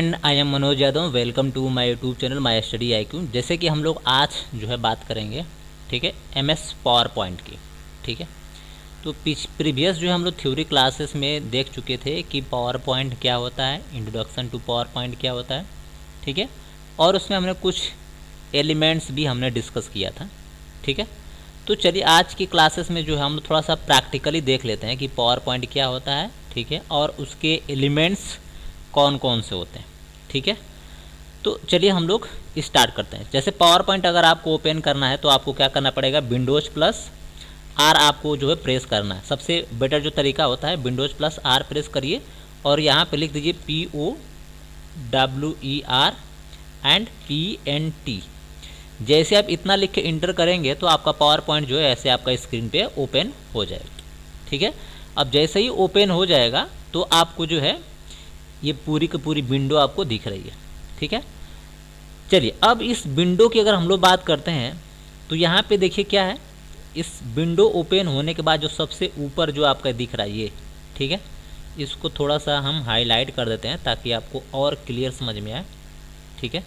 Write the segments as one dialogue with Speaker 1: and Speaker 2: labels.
Speaker 1: And I am Manoj Yadav. Welcome to my YouTube channel my study IQ। जैसे कि हम लोग आज जो है बात करेंगे, ठीक है, MS पावर पॉइंट की। ठीक है, तो प्रीवियस जो हम लोग थ्योरी क्लासेस में देख चुके थे कि पावर पॉइंट क्या होता है, इंट्रोडक्शन टू पावर पॉइंट क्या होता है। ठीक है, और उसमें हमने कुछ एलिमेंट्स भी हमने डिस्कस किया था। ठीक है, तो चलिए आज की क्लासेस में जो है हम लोग थोड़ा सा प्रैक्टिकली देख लेते हैं कि पावर पॉइंट क्या होता है। ठीक है, और उसके एलिमेंट्स कौन कौन से होते हैं। ठीक है, तो चलिए हम लोग स्टार्ट करते हैं। जैसे पावर पॉइंट अगर आपको ओपन करना है तो आपको क्या करना पड़ेगा, विंडोज प्लस आर आपको जो है प्रेस करना है। सबसे बेटर जो तरीका होता है, विंडोज प्लस आर प्रेस करिए और यहाँ पे लिख दीजिए POWER एंड PNT। जैसे आप इतना लिख के इंटर करेंगे तो आपका पावर पॉइंट जो है ऐसे आपका स्क्रीन पे ओपन हो जाएगा। ठीक है, अब जैसे ही ओपन हो जाएगा तो आपको जो है ये पूरी की पूरी विंडो आपको दिख रही है। ठीक है, चलिए अब इस विंडो की अगर हम लोग बात करते हैं तो यहाँ पे देखिए क्या है, इस विंडो ओपन होने के बाद जो सबसे ऊपर जो आपका दिख रहा है ये, ठीक है, इसको थोड़ा सा हम हाईलाइट कर देते हैं ताकि आपको और क्लियर समझ में आए। ठीक है,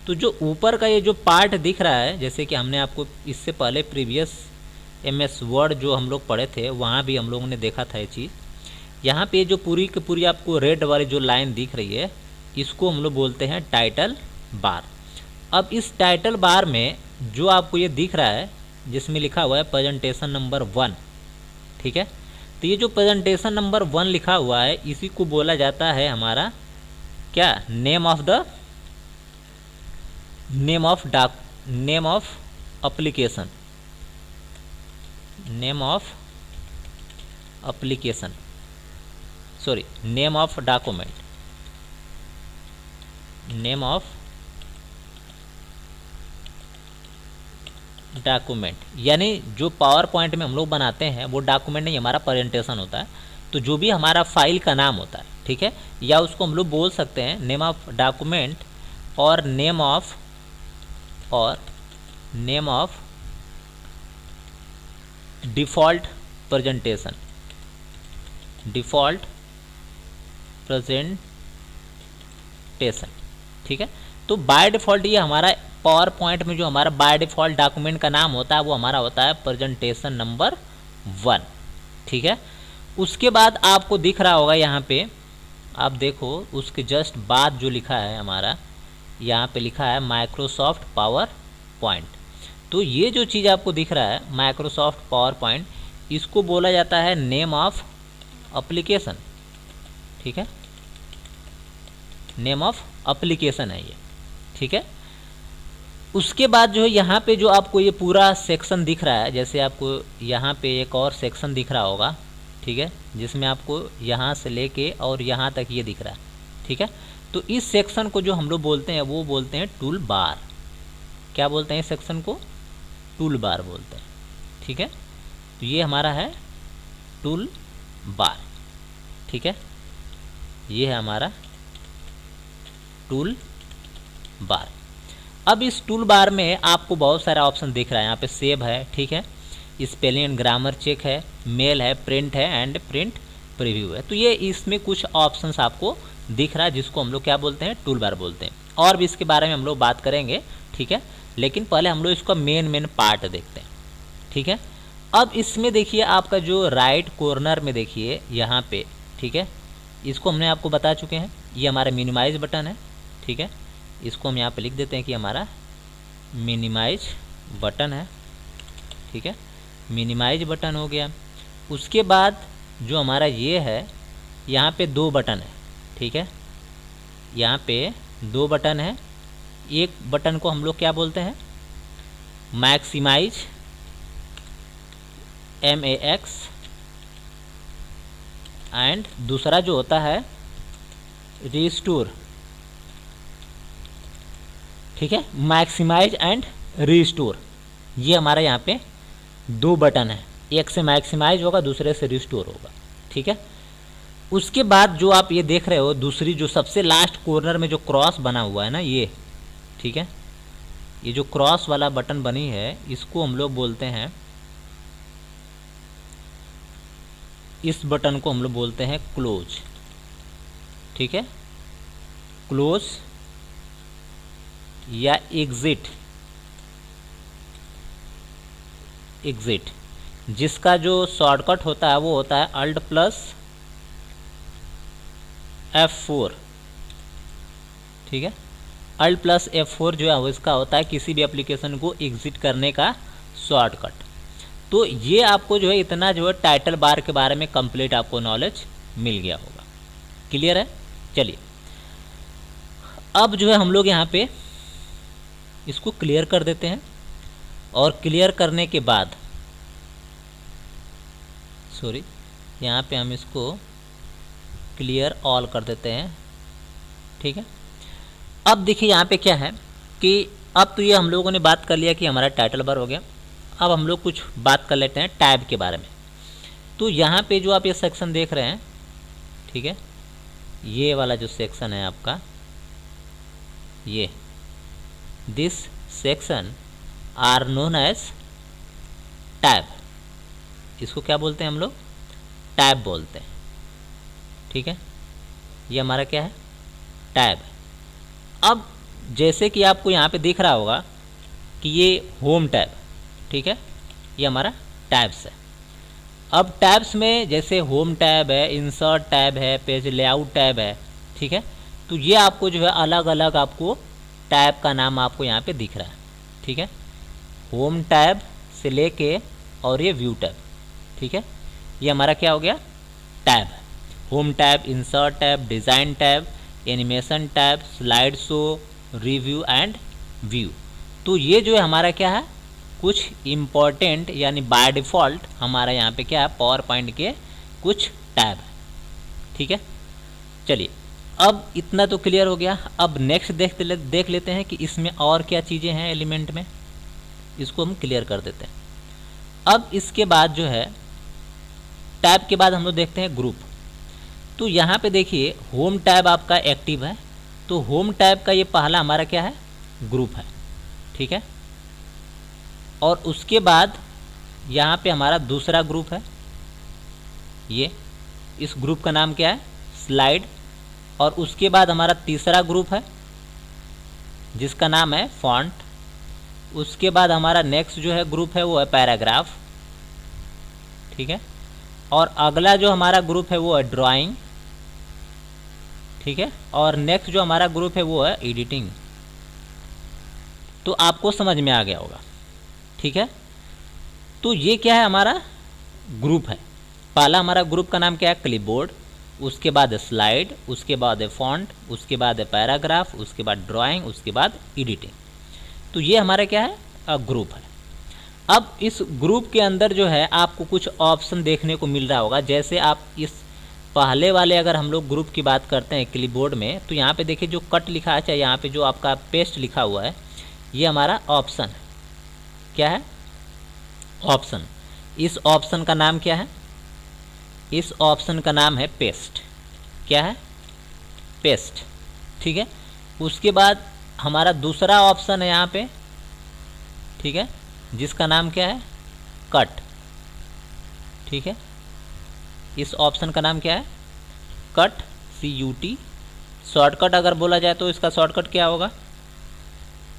Speaker 1: तो जो ऊपर का ये जो पार्ट दिख रहा है, जैसे कि हमने आपको इससे पहले प्रीवियस MS वर्ड जो हम लोग पढ़े थे वहाँ भी हम लोगों ने देखा था ये चीज़। यहाँ पे जो पूरी की पूरी आपको रेड वाली जो लाइन दिख रही है इसको हम लोग बोलते हैं टाइटल बार। अब इस टाइटल बार में जो आपको ये दिख रहा है जिसमें लिखा हुआ है प्रेजेंटेशन नंबर 1, ठीक है, तो ये जो प्रेजेंटेशन नंबर 1 लिखा हुआ है इसी को बोला जाता है हमारा क्या, name of application, name of document, name of document. यानी जो पावर पॉइंट में हम लोग बनाते हैं वो डॉक्यूमेंट नहीं, हमारा प्रेजेंटेशन होता है। तो जो भी हमारा फाइल का नाम होता है, ठीक है, या उसको हम लोग बोल सकते हैं नेम ऑफ डॉक्यूमेंट और नेम ऑफ डिफ़ॉल्ट प्रेजेंटेशन, ठीक है। तो बाय डिफ़ॉल्ट ये हमारा पावर पॉइंट में जो हमारा बाय डिफ़ॉल्ट डॉक्यूमेंट का नाम होता है वो हमारा होता है प्रेजेंटेशन नंबर 1। ठीक है, उसके बाद आपको दिख रहा होगा यहाँ पे, आप देखो उसके जस्ट बाद जो लिखा है हमारा, यहाँ पे लिखा है माइक्रोसॉफ्ट पावर पॉइंट। तो ये जो चीज़ आपको दिख रहा है माइक्रोसॉफ्ट पावर पॉइंट, इसको बोला जाता है नेम ऑफ एप्लीकेशन। ठीक है, नेम ऑफ एप्लीकेशन है ये। ठीक है, उसके बाद जो है यहाँ पे जो आपको ये पूरा सेक्शन दिख रहा है, जैसे आपको यहाँ पे एक और सेक्शन दिख रहा होगा, ठीक है, जिसमें आपको यहाँ से लेके और यहाँ तक ये दिख रहा है। ठीक है, तो इस सेक्शन को जो हम लोग बोलते हैं वो बोलते हैं टूल बार। क्या बोलते हैं इस सेक्शन को, टूल बार बोलते हैं। ठीक है, तो ये हमारा है टूल बार। ठीक है, ये है हमारा टूल बार। अब इस टूल बार में आपको बहुत सारे ऑप्शन दिख रहा है। यहाँ पे सेव है, ठीक है, स्पेलिंग एंड ग्रामर चेक है, मेल है, प्रिंट है एंड प्रिंट प्रीव्यू है। तो ये इसमें कुछ ऑप्शंस आपको दिख रहा है जिसको हम लोग क्या बोलते हैं, टूल बार बोलते हैं। और भी इसके बारे में हम लोग बात करेंगे, ठीक है, लेकिन पहले हम लोग इसका मेन पार्ट देखते हैं। ठीक है, अब इसमें देखिए आपका जो राइट कॉर्नर में देखिए यहाँ पे, ठीक है, इसको हमने आपको बता चुके हैं, ये हमारा मिनिमाइज बटन है। ठीक है, इसको हम यहाँ पे लिख देते हैं कि हमारा मिनिमाइज बटन है। ठीक है, मिनिमाइज बटन हो गया। उसके बाद जो हमारा ये है, यहाँ पे 2 बटन है। ठीक है, यहाँ पे 2 बटन है। एक बटन को हम लोग क्या बोलते हैं, मैक्सिमाइज, MAX, एंड दूसरा जो होता है रिस्टोर। ठीक है, मैक्सिमाइज एंड रिस्टोर, ये हमारा यहाँ पे 2 बटन है, एक से मैक्सिमाइज होगा दूसरे से रिस्टोर होगा। ठीक है, उसके बाद जो आप ये देख रहे हो दूसरी जो सबसे लास्ट कॉर्नर में जो क्रॉस बना हुआ है ना ये, ठीक है, ये जो क्रॉस वाला बटन बनी है इसको हम लोग बोलते हैं, इस बटन को हम लोग बोलते हैं क्लोज। ठीक है, क्लोज या एग्जिट, जिसका जो शॉर्टकट होता है वो होता है अल्ट प्लस F4, ठीक है। अल्ट प्लस F4 जो है वो इसका होता है किसी भी एप्लीकेशन को एग्जिट करने का शॉर्टकट। तो ये आपको जो है इतना जो है टाइटल बार के बारे में कंप्लीट आपको नॉलेज मिल गया होगा। क्लियर है? चलिए अब जो है हम लोग यहाँ पे इसको क्लियर कर देते हैं, और क्लियर करने के बाद यहाँ पे हम इसको क्लियर ऑल कर देते हैं, ठीक है। अब देखिए यहाँ पे क्या है कि अब तो ये हम लोगों ने बात कर लिया कि हमारा टाइटल बार हो गया। अब हम लोग कुछ बात कर लेते हैं टैब के बारे में। तो यहाँ पे जो आप ये सेक्शन देख रहे हैं, ठीक है, ये वाला जो सेक्शन है आपका, ये this section are known as tab. इसको क्या बोलते हैं हम लोग? टैब बोलते हैं, ठीक है। ये हमारा क्या है? टैब। अब जैसे कि आपको यहाँ पे दिख रहा होगा कि ये होम टैब, ठीक है, ये हमारा टैब्स है। अब टैब्स में जैसे होम टैब है, इंसर्ट टैब है, पेज लेआउट टैब है, ठीक है। तो ये आपको जो है अलग अलग आपको टैब का नाम आपको यहाँ पे दिख रहा है, ठीक है। होम टैब से लेके और ये व्यू टैब, ठीक है, ये हमारा क्या हो गया? Tab. Home tab, insert tab, design tab, animation tab, slide show, review and view. तो ये जो है हमारा क्या है? कुछ इम्पॉर्टेंट यानी बाय डिफ़ॉल्ट हमारा यहाँ पे क्या है? पावर पॉइंट के कुछ टैब है, ठीक है। चलिए अब इतना तो क्लियर हो गया। अब नेक्स्ट देख लेते हैं कि इसमें और क्या चीज़ें हैं एलिमेंट में, इसको हम क्लियर कर देते हैं। अब इसके बाद जो है टैब के बाद हम लोग देखते हैं ग्रुप। तो यहाँ पे देखिए होम टैब आपका एक्टिव है, तो होम टैब का ये पहला हमारा क्या है? ग्रुप है, ठीक है। और उसके बाद यहाँ पे हमारा दूसरा ग्रुप है, ये इस ग्रुप का नाम क्या है? स्लाइड। और उसके बाद हमारा तीसरा ग्रुप है जिसका नाम है फॉन्ट। उसके बाद हमारा नेक्स्ट जो है ग्रुप है वो है पैराग्राफ, ठीक है। और अगला जो हमारा ग्रुप है वो है ड्राइंग, ठीक है। और नेक्स्ट जो हमारा ग्रुप है वो है एडिटिंग। तो आपको समझ में आ गया होगा, ठीक है। तो ये क्या है? हमारा ग्रुप है। पहला हमारा ग्रुप का नाम क्या है? क्लिपबोर्ड। उसके बाद है स्लाइड, उसके बाद है फॉन्ट, उसके बाद है पैराग्राफ, उसके बाद ड्राइंग, उसके बाद एडिटिंग। तो ये हमारा क्या है? ग्रुप है। अब इस ग्रुप के अंदर जो है आपको कुछ ऑप्शन देखने को मिल रहा होगा। जैसे आप इस पहले वाले अगर हम लोग ग्रुप की बात करते हैं क्लिपबोर्ड में, तो यहाँ पे देखिए जो कट लिखा है, चाहे यहाँ पे जो आपका पेस्ट लिखा हुआ है, ये हमारा ऑप्शन है। क्या है? ऑप्शन। इस ऑप्शन का नाम क्या है? इस ऑप्शन का नाम है पेस्ट। क्या है? पेस्ट, ठीक है। उसके बाद हमारा दूसरा ऑप्शन है यहाँ पे, ठीक है, जिसका नाम क्या है? कट, ठीक है। इस ऑप्शन का नाम क्या है? Cut, CUT। शॉर्टकट अगर बोला जाए तो इसका शॉर्टकट क्या होगा?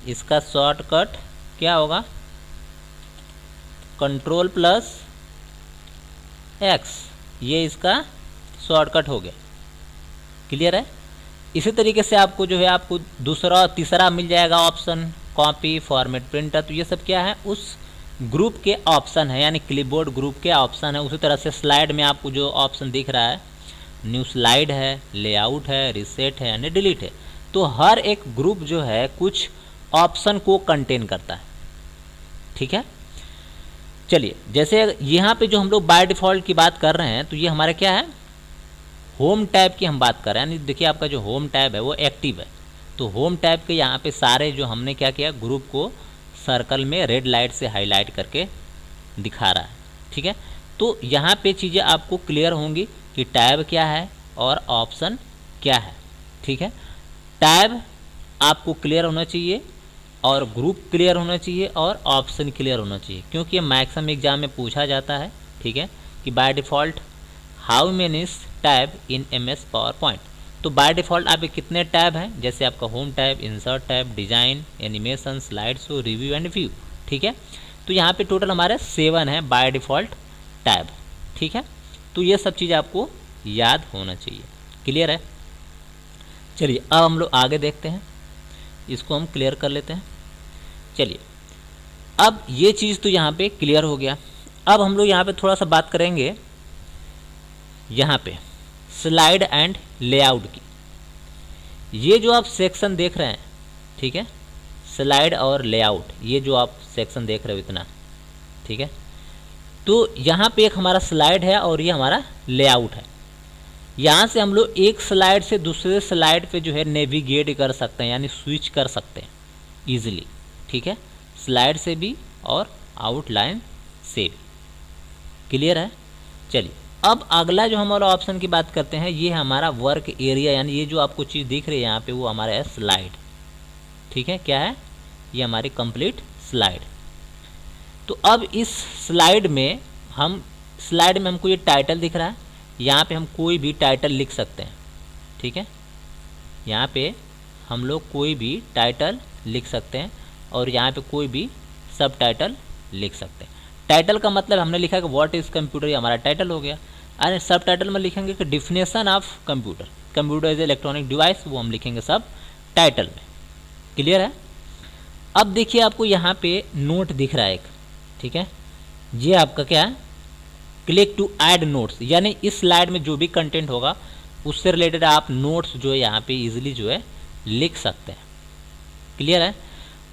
Speaker 1: इसका शॉर्टकट क्या होगा? Ctrl+X, ये इसका शॉर्टकट हो गया। क्लियर है? इसी तरीके से आपको जो है आपको दूसरा और तीसरा मिल जाएगा ऑप्शन, कॉपी, फॉर्मेट, प्रिंटर। तो ये सब क्या है? उस ग्रुप के ऑप्शन है, यानी क्लिपबोर्ड ग्रुप के ऑप्शन है। उसी तरह से स्लाइड में आपको जो ऑप्शन दिख रहा है, न्यू स्लाइड है, लेआउट है, रिसेट है यानी डिलीट है। तो हर एक ग्रुप जो है कुछ ऑप्शन को कंटेन करता है, ठीक है। चलिए जैसे यहाँ पे जो हम लोग बाय डिफ़ॉल्ट की बात कर रहे हैं, तो ये हमारा क्या है? होम टैब की हम बात कर रहे हैं। यानी देखिए आपका जो होम टैब है वो एक्टिव है। तो होम टैब के यहाँ पे सारे जो हमने क्या किया, ग्रुप को सर्कल में रेड लाइट से हाईलाइट करके दिखा रहा है, ठीक है। तो यहाँ पे चीज़ें आपको क्लियर होंगी कि टैब क्या है और ऑप्शन क्या है, ठीक है। टैब आपको क्लियर होना चाहिए और ग्रुप क्लियर होना चाहिए और ऑप्शन क्लियर होना चाहिए, क्योंकि ये मैक्सिमम एग्जाम में पूछा जाता है, ठीक है, कि by default how many tab in MS power point. तो बाय डिफ़ॉल्ट आप कितने टैब हैं, जैसे आपका home tab, insert tab, design, animation, slide show, review and view, ठीक है। तो यहाँ पे टोटल हमारे 7 है बाय डिफ़ॉल्ट टैब, ठीक है। तो ये सब चीज़ आपको याद होना चाहिए। क्लियर है? चलिए अब हम लोग आगे देखते हैं, इसको हम क्लियर कर लेते हैं। चलिए अब ये चीज़ तो यहाँ पे क्लियर हो गया। अब हम लोग यहाँ पे थोड़ा सा बात करेंगे यहाँ पे स्लाइड एंड लेआउट की। ये जो आप सेक्शन देख रहे हैं, ठीक है, स्लाइड और लेआउट, ये जो आप सेक्शन देख रहे हो इतना, ठीक है। तो यहाँ पे एक हमारा स्लाइड है और ये हमारा लेआउट है। यहाँ से हम लोग एक स्लाइड से दूसरे स्लाइड पे जो है नेविगेट कर सकते हैं, यानी स्विच कर सकते हैं ईजिली, ठीक है, स्लाइड से भी और आउटलाइन से भी। क्लियर है? चलिए अब अगला जो हम वाला ऑप्शन की बात करते हैं, ये हमारा वर्क एरिया, यानी ये जो आपको चीज़ दिख रही है यहाँ पे वो हमारा है स्लाइड, ठीक है। क्या है? ये हमारी कंप्लीट स्लाइड। तो अब इस स्लाइड में हमको ये टाइटल दिख रहा है, यहाँ पे हम कोई भी टाइटल लिख सकते हैं, ठीक है। यहाँ पे हम लोग कोई भी टाइटल लिख सकते हैं और यहाँ पे कोई भी सब टाइटल लिख सकते हैं। टाइटल का मतलब हमने लिखा कि व्हाट इज़ कंप्यूटर, ये हमारा टाइटल हो गया। अरे सब टाइटल में लिखेंगे कि definition of computer, computer is electronic device, वो हम लिखेंगे सब टाइटल में। क्लियर है? अब देखिए आपको यहाँ पे नोट दिख रहा है एक, ठीक है, ये आपका क्या है, क्लिक टू ऐड नोट्स, यानी इस स्लाइड में जो भी कंटेंट होगा उससे रिलेटेड आप नोट्स जो है यहाँ पे इजीली जो है लिख सकते हैं। क्लियर है?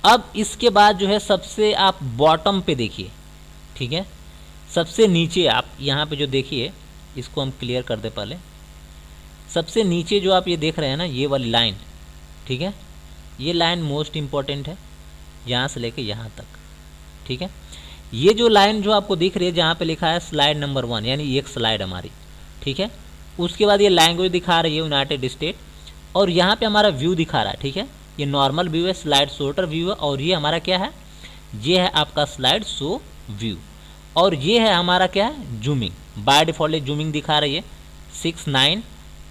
Speaker 1: अब इसके बाद जो है सबसे आप बॉटम पे देखिए, ठीक है, सबसे नीचे आप यहाँ पे जो देखिए, इसको हम क्लियर कर दे पहले। सबसे नीचे जो आप ये देख रहे हैं ना, ये वाली लाइन, ठीक है, ये लाइन मोस्ट इम्पॉर्टेंट है, यहाँ से लेके यहाँ तक, ठीक है। ये जो लाइन जो आपको दिख रही है जहाँ पे लिखा है स्लाइड नंबर 1, यानी एक स्लाइड हमारी, ठीक है। उसके बाद ये लैंग्वेज दिखा रही है यूनाइटेड स्टेट, और यहाँ पे हमारा व्यू दिखा रहा है, ठीक है। ये नॉर्मल व्यू है, स्लाइड शॉर्टर व्यू है, और ये हमारा क्या है, ये है आपका स्लाइड शो व्यू, और ये है हमारा क्या है, जूमिंग। बाय डिफॉल्ट जूमिंग दिखा रही है 6:9,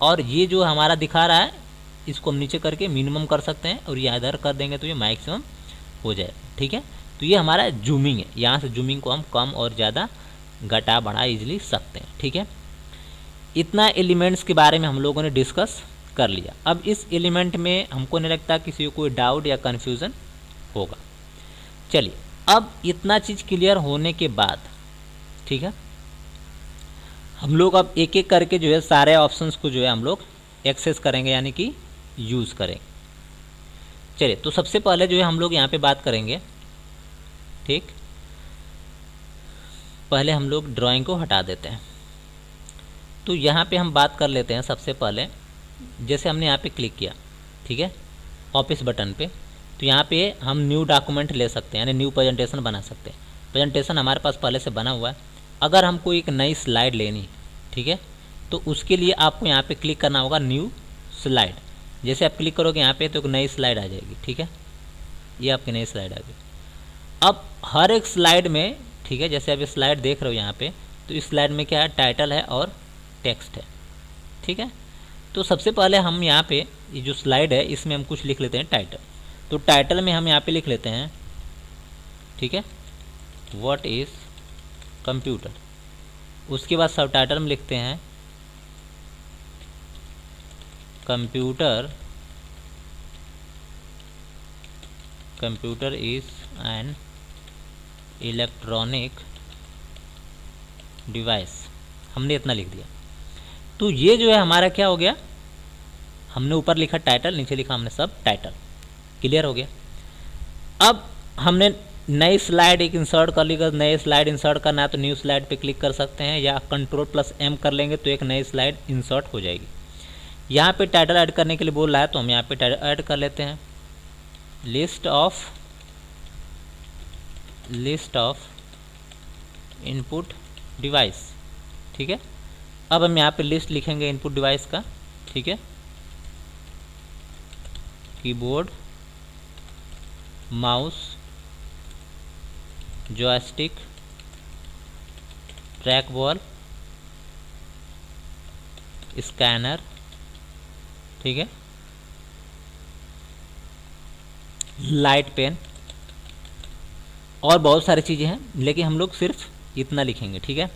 Speaker 1: और ये जो हमारा दिखा रहा है इसको हम नीचे करके मिनिमम कर सकते हैं, और ये इधर कर देंगे तो ये मैक्सिमम हो जाए, ठीक है। तो ये हमारा जूमिंग है, यहाँ से जूमिंग को हम कम और ज़्यादा घटा बढ़ा इजीली सकते हैं, ठीक है। इतना एलिमेंट्स के बारे में हम लोगों ने डिस्कस कर लिया। अब इस एलिमेंट में हमको नहीं लगता किसी को कोई डाउट या कन्फ्यूज़न होगा। चलिए अब इतना चीज़ क्लियर होने के बाद, ठीक है, हम लोग अब एक एक करके जो है सारे ऑप्शंस को जो है हम लोग एक्सेस करेंगे, यानी कि यूज़ करेंगे। चलिए तो सबसे पहले जो है हम लोग यहाँ पे बात करेंगे, ठीक, पहले हम लोग ड्राइंग को हटा देते हैं। तो यहाँ पे हम बात कर लेते हैं सबसे पहले, जैसे हमने यहाँ पे क्लिक किया, ठीक है, ऑफिस बटन पे, तो यहाँ पे हम न्यू डॉक्यूमेंट ले सकते हैं, यानी न्यू प्रेजेंटेशन बना सकते हैं। प्रेजेंटेशन हमारे पास पहले से बना हुआ है। अगर हमको एक नई स्लाइड लेनी, ठीक है, तो उसके लिए आपको यहाँ पे क्लिक करना होगा न्यू स्लाइड। जैसे आप क्लिक करोगे यहाँ पे तो एक नई स्लाइड आ जाएगी, ठीक है, ये आपकी नई स्लाइड आ गई। अब हर एक स्लाइड में, ठीक है, जैसे आप ये स्लाइड देख रहे हो यहाँ पे, तो इस स्लाइड में क्या है, टाइटल है और टेक्स्ट है, ठीक है। तो सबसे पहले हम यहाँ पे ये जो स्लाइड है इसमें हम कुछ लिख लेते हैं टाइटल। तो टाइटल में हम यहाँ पे लिख लेते हैं, ठीक है, व्हाट इज़ कंप्यूटर। उसके बाद सब टाइटल में लिखते हैं computer is an electronic device. हमने इतना लिख दिया। तो ये जो है हमारा क्या हो गया, हमने ऊपर लिखा टाइटल, नीचे लिखा हमने सब टाइटल। क्लियर हो गया। अब हमने नई स्लाइड एक इंसर्ट कर ली, अगर नई स्लाइड इंसर्ट करना है तो न्यू स्लाइड पे क्लिक कर सकते हैं, या Ctrl+M कर लेंगे तो एक नई स्लाइड इंसर्ट हो जाएगी। यहाँ पे टाइटल ऐड करने के लिए बोल रहा है तो हम यहाँ पे टाइटल ऐड कर लेते हैं, लिस्ट ऑफ इनपुट डिवाइस, ठीक है। अब हम यहाँ पे लिस्ट लिखेंगे इनपुट डिवाइस का, ठीक है, keyboard, mouse, joystick, track ball, scanner, ठीक है, लाइट पेन और बहुत सारी चीज़ें हैं, लेकिन हम लोग सिर्फ इतना लिखेंगे। ठीक है,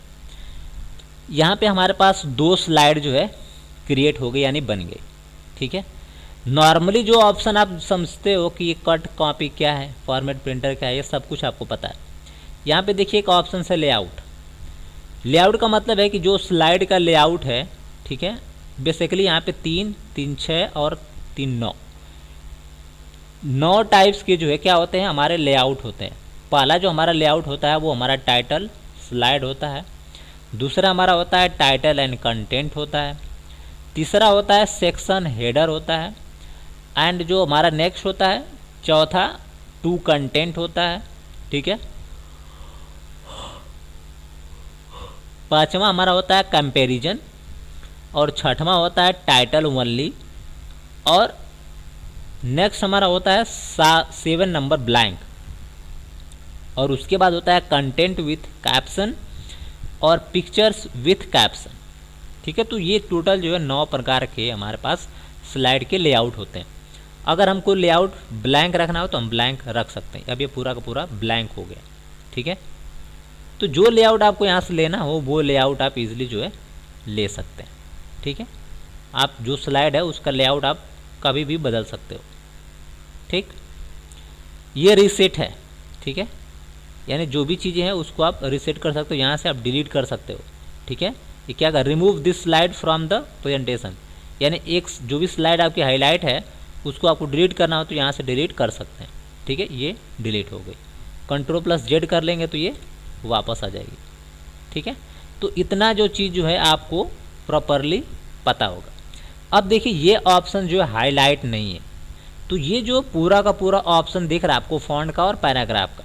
Speaker 1: यहाँ पे हमारे पास 2 स्लाइड जो है क्रिएट हो गई यानी बन गई। ठीक है, नॉर्मली जो ऑप्शन आप समझते हो कि ये कट कॉपी क्या है, फॉर्मेट प्रिंटर क्या है, ये सब कुछ आपको पता है। यहाँ पे देखिए एक ऑप्शन है लेआउट। लेआउट का मतलब है कि जो स्लाइड का लेआउट है, ठीक है, बेसिकली यहाँ पे 3, 3, 6 और 3, 9 टाइप्स के जो है क्या होते हैं, हमारे लेआउट होते हैं। पहला जो हमारा लेआउट होता है वो हमारा टाइटल स्लाइड होता है। दूसरा हमारा होता है टाइटल एंड कंटेंट होता है। तीसरा होता है सेक्शन हेडर होता है। एंड जो हमारा नेक्स्ट होता है चौथा टू कंटेंट होता है। ठीक है, पांचवा हमारा होता है कंपैरिजन और छठवां होता है टाइटल ओनली और नेक्स्ट हमारा होता है 7 नंबर ब्लैंक और उसके बाद होता है कंटेंट विथ कैप्शन और पिक्चर्स विथ कैप्शन। ठीक है, तो ये टोटल जो है 9 प्रकार के हमारे पास स्लाइड के लेआउट होते हैं। अगर हमको लेआउट ब्लैंक रखना हो तो हम ब्लैंक रख सकते हैं। अब ये पूरा का पूरा ब्लैंक हो गया। ठीक है, तो जो लेआउट आपको यहाँ से लेना हो वो लेआउट आप इजीली जो है ले सकते हैं। ठीक है, आप जो स्लाइड है उसका लेआउट आप कभी भी बदल सकते हो। ठीक, ये रीसेट है। ठीक है, यानी जो भी चीज़ें हैं उसको आप रीसेट कर सकते हो, यहाँ से आप डिलीट कर सकते हो। ठीक है, ये क्या कर remove this slide from the presentation, यानी एक जो भी स्लाइड आपकी हाईलाइट है उसको आपको डिलीट करना हो तो यहाँ से डिलीट कर सकते हैं। ठीक है, ये डिलीट हो गई। Ctrl+Z कर लेंगे तो ये वापस आ जाएगी। ठीक है, तो इतना जो चीज़ जो है आपको प्रॉपरली पता होगा। अब देखिए ये ऑप्शन जो है हाईलाइट नहीं है, तो ये जो पूरा का पूरा ऑप्शन दिख रहा है आपको फॉन्ट का और पैराग्राफ का,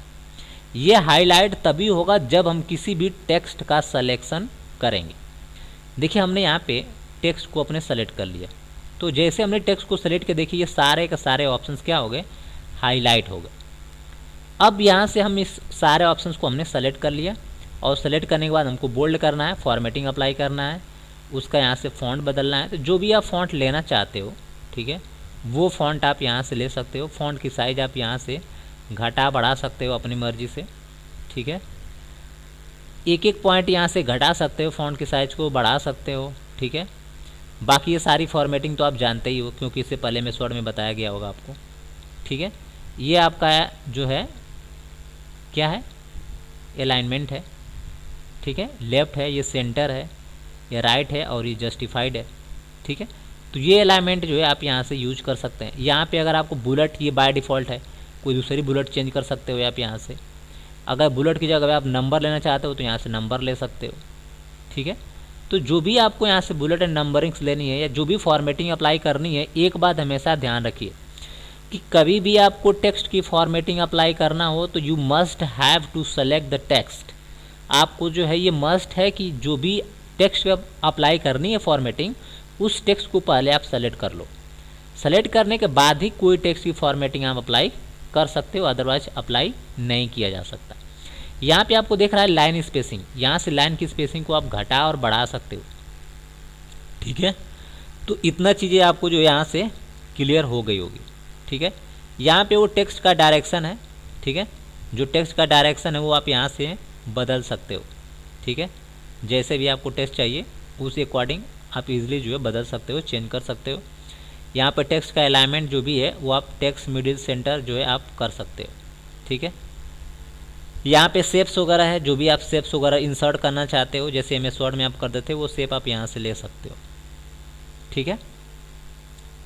Speaker 1: ये हाईलाइट तभी होगा जब हम किसी भी टेक्स्ट का सिलेक्शन करेंगे। देखिए हमने यहाँ पे टेक्स्ट को अपने सेलेक्ट कर लिया, तो जैसे हमने टेक्स्ट को सेलेक्ट किया देखिए ये सारे के सारे ऑप्शंस क्या हो गए, हाईलाइट हो गए। अब यहाँ से हम इस सारे ऑप्शंस को हमने सेलेक्ट कर लिया और सेलेक्ट करने के बाद हमको बोल्ड करना है, फॉर्मेटिंग अप्लाई करना है, उसका यहाँ से फ़ॉन्ट बदलना है। तो जो भी आप फ़ॉन्ट लेना चाहते हो, ठीक है, वो फ़ॉन्ट आप यहाँ से ले सकते हो। फ़ॉन्ट की साइज़ आप यहाँ से घटा बढ़ा सकते हो अपनी मर्ज़ी से। ठीक है, एक एक पॉइंट यहाँ से घटा सकते हो, फ़ॉन्ट की साइज़ को बढ़ा सकते हो। ठीक है, बाकी ये सारी फॉर्मेटिंग तो आप जानते ही हो क्योंकि इससे पहले में शॉर्ट में बताया गया होगा आपको। ठीक है, ये आपका जो है क्या है, अलाइनमेंट है। ठीक है, लेफ़्ट है, ये सेंटर है, ये राइट है और ये जस्टिफाइड है। ठीक है, तो ये अलाइनमेंट जो है आप यहाँ से यूज कर सकते हैं। यहाँ पे अगर आपको बुलेट, ये बाय डिफ़ॉल्ट है, कोई दूसरी बुलेट चेंज कर सकते हो आप यहाँ से। अगर बुलेट की जगह आप नंबर लेना चाहते हो तो यहाँ से नंबर ले सकते हो। ठीक है, तो जो भी आपको यहाँ से बुलेट एंड नंबरिंग्स लेनी है या जो भी फॉर्मेटिंग अप्लाई करनी है, एक बात हमेशा ध्यान रखिए कि कभी भी आपको टेक्स्ट की फॉर्मेटिंग अप्लाई करना हो तो you must have to select the text. आपको जो है ये मस्ट है कि जो भी टेक्स्ट अप्लाई करनी है फॉर्मेटिंग, उस टेक्स्ट को पहले आप सेलेक्ट कर लो। सेलेक्ट करने के बाद ही कोई टेक्स्ट की फॉर्मेटिंग आप अप्लाई कर सकते हो, अदरवाइज अप्लाई नहीं किया जा सकता। यहाँ पे आपको देख रहा है लाइन स्पेसिंग, यहाँ से लाइन की स्पेसिंग को आप घटा और बढ़ा सकते हो। ठीक है, तो इतना चीज़ें आपको जो यहाँ से क्लियर हो गई होगी। ठीक है, यहाँ पे वो टेक्स्ट का डायरेक्शन है। ठीक है, जो टेक्स्ट का डायरेक्शन है वो आप यहाँ से बदल सकते हो। ठीक है, जैसे भी आपको टेक्स्ट चाहिए उस अकॉर्डिंग आप इजीली जो है बदल सकते हो, चेंज कर सकते हो। यहाँ पर टेक्स्ट का अलाइनमेंट जो भी है वो आप टेक्स्ट मिडिल सेंटर जो है आप कर सकते हो। ठीक है, यहाँ पे शेप्स वगैरह है, जो भी आप शेप्स वगैरह इंसर्ट करना चाहते हो, जैसे MS वर्ड में आप कर देते हो वो शेप आप यहाँ से ले सकते हो। ठीक है,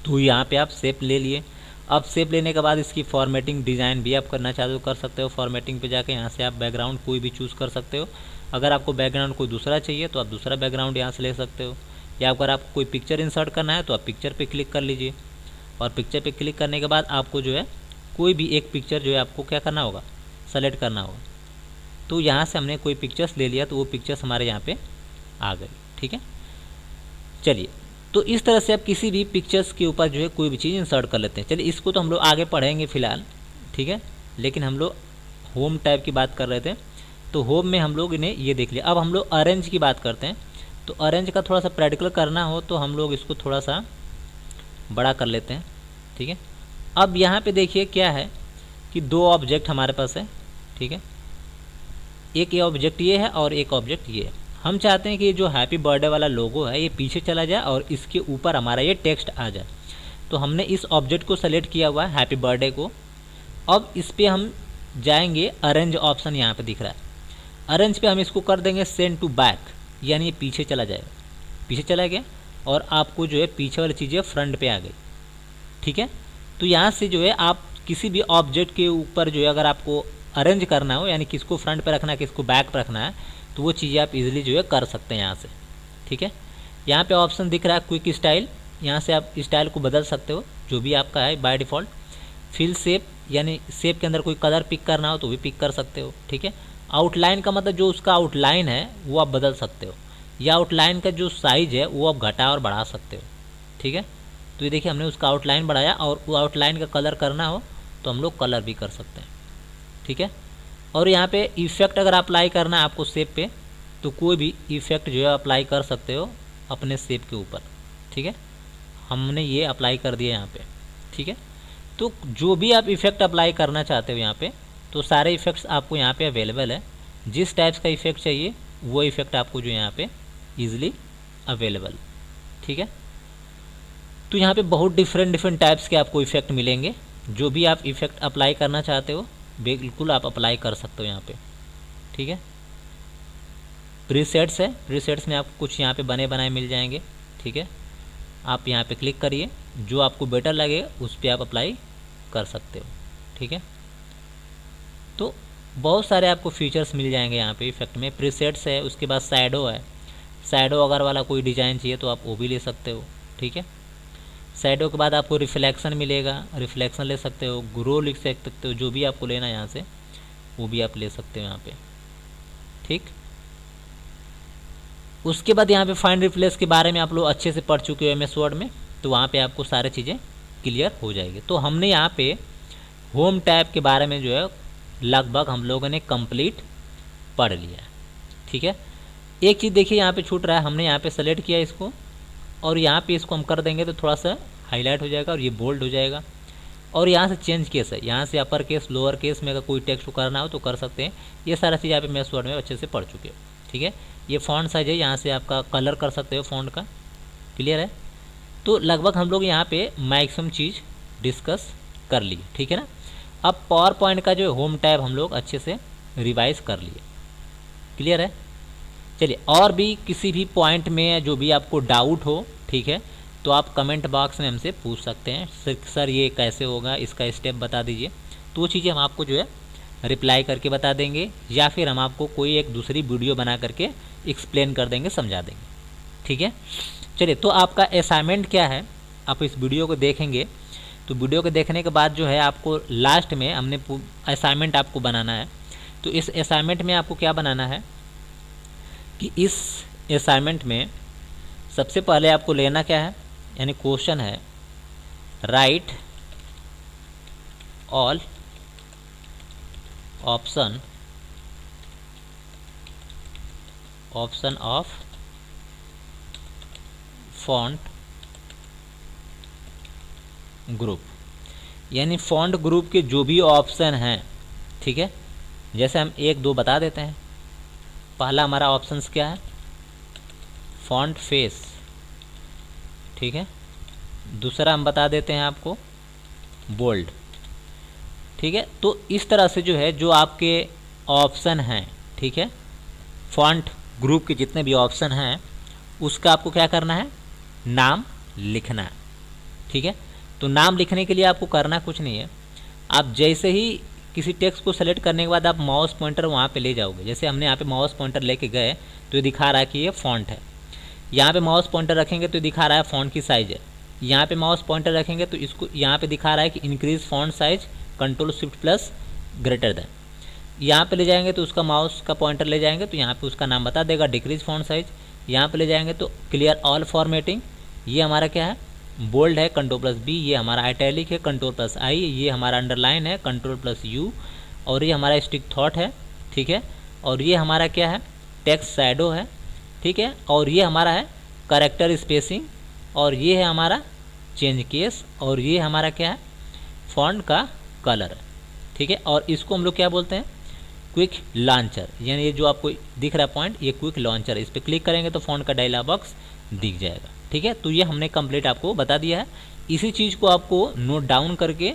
Speaker 1: तो यहाँ पे आप शेप ले लिए। अब शेप लेने के बाद इसकी फॉर्मेटिंग डिज़ाइन भी आप करना चाहते हो कर सकते हो। फॉर्मेटिंग पे जाके यहाँ से आप बैकग्राउंड कोई भी चूज़ कर सकते हो। अगर आपको बैकग्राउंड कोई दूसरा चाहिए तो आप दूसरा बैकग्राउंड यहाँ से ले सकते हो, या अगर आपको कोई पिक्चर इंसर्ट करना है तो आप पिक्चर पे क्लिक कर लीजिए। और पिक्चर पे क्लिक करने के बाद आपको जो है कोई भी एक पिक्चर जो है आपको क्या करना होगा, सेलेक्ट करना होगा। तो यहाँ से हमने कोई पिक्चर्स ले लिया तो वो पिक्चर्स हमारे यहाँ पे आ गई। ठीक है, चलिए, तो इस तरह से आप किसी भी पिक्चर्स के ऊपर जो है कोई भी चीज़ इंसर्ट कर लेते हैं। चलिए, इसको तो हम लोग आगे पढ़ेंगे फ़िलहाल। ठीक है, लेकिन हम लोग होम टैब की बात कर रहे थे, तो होम में हम लोग इन्हें ये देख लिया। अब हम लोग अरेंज की बात करते हैं। तो अरेंज का थोड़ा सा प्रैक्टिकल करना हो तो हम लोग इसको थोड़ा सा बड़ा कर लेते हैं, ठीक है। अब यहाँ पे देखिए क्या है कि दो ऑब्जेक्ट हमारे पास है, ठीक है। एक ये ऑब्जेक्ट ये है और एक ऑब्जेक्ट ये है। हम चाहते हैं कि ये जो हैप्पी बर्थडे वाला लोगो है ये पीछे चला जाए और इसके ऊपर हमारा ये टेक्स्ट आ जाए। तो हमने इस ऑब्जेक्ट को सेलेक्ट किया हुआ है हैप्पी बर्थडे को। अब इस पर हम जाएंगे, अरेंज ऑप्शन यहाँ पे दिख रहा है, अरेंज पे हम इसको कर देंगे सेंड टू बैक, यानी ये पीछे चला जाएगा। पीछे चला गया और आपको जो है पीछे वाली चीज़ें फ्रंट पे आ गई, ठीक है। तो यहाँ से जो है आप किसी भी ऑब्जेक्ट के ऊपर जो है अगर आपको अरेंज करना हो, यानी किसको फ्रंट पे रखना है किसको बैक पे रखना है, तो वो चीज़ें आप इजीली जो है कर सकते हैं यहाँ से, ठीक है। यहाँ पे ऑप्शन दिख रहा है क्विक स्टाइल, यहाँ से आप स्टाइल को बदल सकते हो जो भी आपका है बाय डिफ़ॉल्ट। फिल शेप, यानी शेप के अंदर कोई कलर पिक करना हो तो भी पिक कर सकते हो, ठीक है। आउटलाइन का मतलब जो उसका आउटलाइन है वो आप बदल सकते हो, या आउटलाइन का जो साइज़ है वो आप घटा और बढ़ा सकते हो, ठीक है। तो ये देखिए हमने उसका आउटलाइन बढ़ाया, और वो आउटलाइन का कलर करना हो तो हम लोग कलर भी कर सकते हैं, ठीक है। और यहाँ पे इफ़ेक्ट अगर अप्लाई करना है आपको शेप पे, तो कोई भी इफ़ेक्ट जो है अप्लाई कर सकते हो अपने शेप के ऊपर, ठीक है। हमने ये अप्लाई कर दिया यहाँ पे, ठीक है। तो जो भी आप इफ़ेक्ट अप्लाई करना चाहते हो यहाँ पे, तो सारे इफ़ेक्ट्स आपको यहाँ पे अवेलेबल है। जिस टाइप्स का इफ़ेक्ट चाहिए वो इफ़ेक्ट आपको जो यहाँ पे ईजिली अवेलेबल, ठीक है। तो यहाँ पे बहुत डिफरेंट टाइप्स के आपको इफ़ेक्ट मिलेंगे। जो भी आप इफ़ेक्ट अप्लाई करना चाहते हो बिल्कुल आप अप्लाई कर सकते हो यहाँ पे, ठीक है। प्रीसेट्स है, प्रीसेट्स में आपको कुछ यहाँ पे बने बनाए मिल जाएंगे, ठीक है। आप यहाँ पे क्लिक करिए, जो आपको बेटर लगे उस पर आप अप्लाई कर सकते हो, ठीक है। तो बहुत सारे आपको फीचर्स मिल जाएंगे यहाँ पे इफेक्ट में। प्रीसेट्स है, उसके बाद शैडो है, शैडो अगर वाला कोई डिज़ाइन चाहिए तो आप वो भी ले सकते हो, ठीक है। शैडो के बाद आपको रिफ्लेक्शन मिलेगा, रिफ्लेक्शन ले सकते हो, ग्रो लिख सकते हो, जो भी आपको लेना है यहाँ से वो भी आप ले सकते हो यहाँ पे, ठीक। उसके बाद यहाँ पे फाइंड रिप्लेस के बारे में आप लोग अच्छे से पढ़ चुके हो MS वर्ड में, तो वहाँ पे आपको सारी चीज़ें क्लियर हो जाएगी। तो हमने यहाँ पे होम टैब के बारे में जो है लगभग हम लोगों ने कंप्लीट पढ़ लिया, ठीक है। एक चीज़ देखिए यहाँ पे छूट रहा है, हमने यहाँ पे सेलेक्ट किया इसको और यहाँ पे इसको हम कर देंगे तो थोड़ा सा हाईलाइट हो जाएगा और ये बोल्ड हो जाएगा। और यहाँ से चेंज केस है, यहाँ से अपर केस लोअर केस में अगर कोई टेक्स्ट करना हो तो कर सकते हैं। ये सारा चीज़ यहाँ पे MS वर्ड में अच्छे से पढ़ चुके हो, ठीक है। ये फ़ॉन्ट साइज है, यहाँ से आपका कलर कर सकते हो फ़ॉन्ट का, क्लियर है। तो लगभग हम लोग यहाँ पे मैक्सिमम चीज़ डिस्कस कर लिए, ठीक है ना। अब पावर पॉइंट का जो होम टैब हम लोग अच्छे से रिवाइज कर लिए, क्लियर है। चलिए, और भी किसी भी पॉइंट में जो भी आपको डाउट हो, ठीक है, तो आप कमेंट बॉक्स में हमसे पूछ सकते हैं, सर ये कैसे होगा, इसका स्टेप बता दीजिए। तो वो चीज़ें हम आपको जो है रिप्लाई करके बता देंगे, या फिर हम आपको कोई एक दूसरी वीडियो बना करके एक्सप्लेन कर देंगे, समझा देंगे, ठीक है। चलिए, तो आपका असाइनमेंट क्या है, आप इस वीडियो को देखेंगे तो वीडियो को देखने के बाद जो है आपको लास्ट में हमने असाइनमेंट आपको बनाना है। तो इस असाइनमेंट में आपको क्या बनाना है कि इस असाइनमेंट में सबसे पहले आपको लेना क्या है, यानी क्वेश्चन है right all option of font group, यानी फॉन्ट ग्रुप के जो भी ऑप्शन हैं, ठीक है। जैसे हम एक दो बता देते हैं। पहला हमारा ऑप्शंस क्या है, फॉन्ट फेस, ठीक है। दूसरा हम बता देते हैं आपको बोल्ड, ठीक है। तो इस तरह से जो है जो आपके ऑप्शन हैं, ठीक है, फॉन्ट ग्रुप के जितने भी ऑप्शन हैं उसका आपको क्या करना है, नाम लिखना है, ठीक है। तो नाम लिखने के लिए आपको करना कुछ नहीं है, आप जैसे ही किसी टेक्स्ट को सेलेक्ट करने के बाद आप माउस पॉइंटर वहाँ पे ले जाओगे। जैसे हमने यहाँ पे माउस पॉइंटर लेके गए तो ये दिखा रहा है कि ये फॉन्ट है। यहाँ पे माउस पॉइंटर रखेंगे तो दिखा रहा है फॉन्ट की साइज़ है। यहाँ पे माउस पॉइंटर रखेंगे तो इसको यहाँ पे दिखा रहा है कि increase font size Ctrl+Shift+ greater than. यहाँ पे ले जाएंगे तो उसका माउस का पॉइंटर ले जाएंगे तो यहाँ पे उसका नाम बता देगा डिक्रीज फॉन्ट साइज। यहाँ पे ले जाएंगे तो क्लियर ऑल फॉर्मेटिंग, ये हमारा क्या है, बोल्ड है Ctrl+B, ये हमारा आइटैलिक है Ctrl+I, ये हमारा अंडरलाइन है Ctrl+U, और ये हमारा स्टिक थॉट है, ठीक है। और ये हमारा क्या है, टेक्स्ट शैडो है, ठीक है। और ये हमारा है करेक्टर स्पेसिंग, और ये है हमारा चेंज केस, और ये हमारा क्या है, फॉन्ट का कलर है, ठीक है। और इसको हम लोग क्या बोलते हैं, क्विक लॉन्चर, यानी ये जो आपको दिख रहा है पॉइंट, ये क्विक लॉन्चर, इस पर क्लिक करेंगे तो फ़ॉन्ट का डायलॉग बॉक्स दिख जाएगा, ठीक है। तो ये हमने कंप्लीट आपको बता दिया है। इसी चीज़ को आपको नोट डाउन करके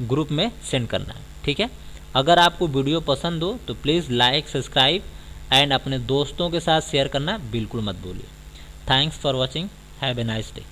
Speaker 1: ग्रुप में सेंड करना है, ठीक है। अगर आपको वीडियो पसंद हो तो प्लीज़ लाइक, सब्सक्राइब एंड अपने दोस्तों के साथ शेयर करना बिल्कुल मत भूलिए। Thanks for watching, have a nice day.